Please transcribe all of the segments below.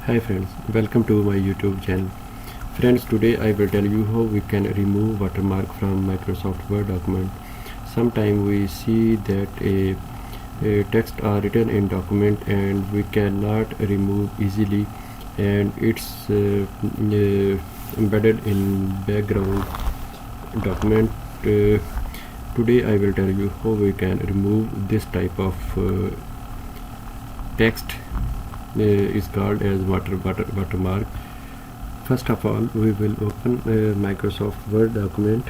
Hi friends, welcome to my YouTube channel. Friends, today I will tell you how we can remove watermark from Microsoft Word document. Sometimes we see that a text are written in document and we cannot remove easily, and it's embedded in background document. Today I will tell you how we can remove this type of text is called as watermark. First of all, we will open Microsoft Word document.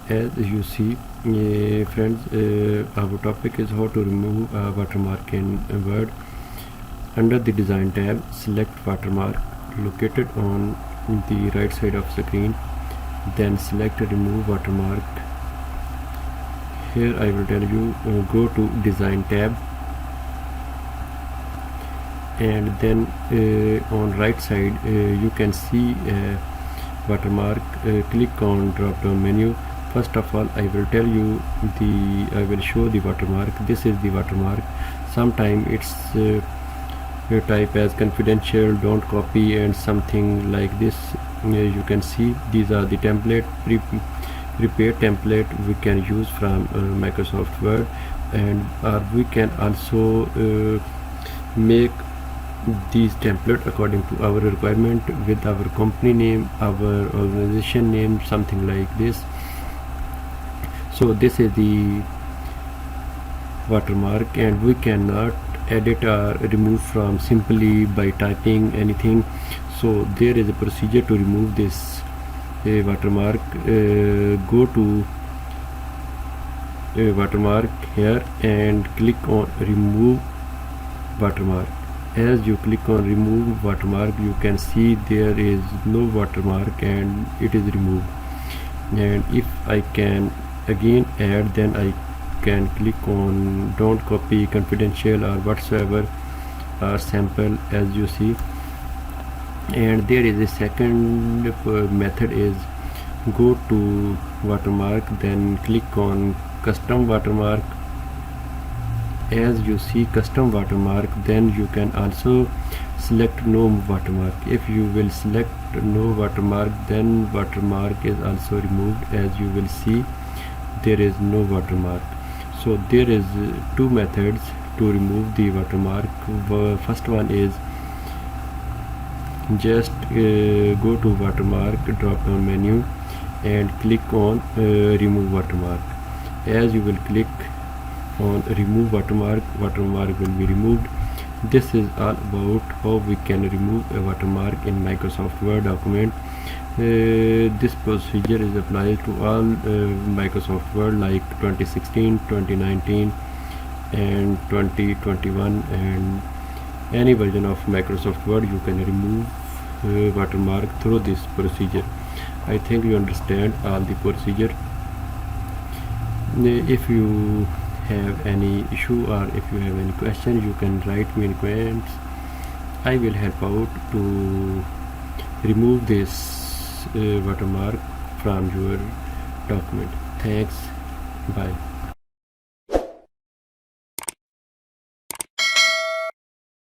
As you see, friends, our topic is how to remove a watermark in Word. Under the Design tab, select Watermark located on the right side of the screen. Then select Remove Watermark. Here I will tell you, go to Design tab, and then on right side you can see watermark. Click on drop down menu. First of all, I will show the watermark. This is the watermark. Sometimes it's type as confidential, don't copy, and something like this. You can see these are the template, prepared template we can use from Microsoft Word, and we can also make these template according to our requirement with our company name, our organization name, something like this. So this is the watermark, and we cannot edit or remove from simply by typing anything. So there is a procedure to remove this watermark. Go to watermark here and click on remove watermark. As you click on remove watermark, you can see there is no watermark and it is removed. And if I can again add, then I can click on don't copy, confidential, or whatsoever, or sample, as you see. And there is a second method is go to watermark, then click on custom watermark. As you see custom watermark, then you can also select no watermark. If you will select no watermark, then watermark is also removed. As you will see, there is no watermark. So there is two methods to remove the watermark. First one is just go to watermark drop down menu and click on remove watermark. As you will click on remove watermark, watermark will be removed. This is all about how we can remove a watermark in Microsoft Word document. This procedure is applied to all Microsoft Word like 2016, 2019 and 2021, and any version of Microsoft Word you can remove watermark through this procedure. I think you understand all the procedure. If you have any issue or if you have any question, you can write me in comments. I will help out to remove this watermark from your document. Thanks. Bye.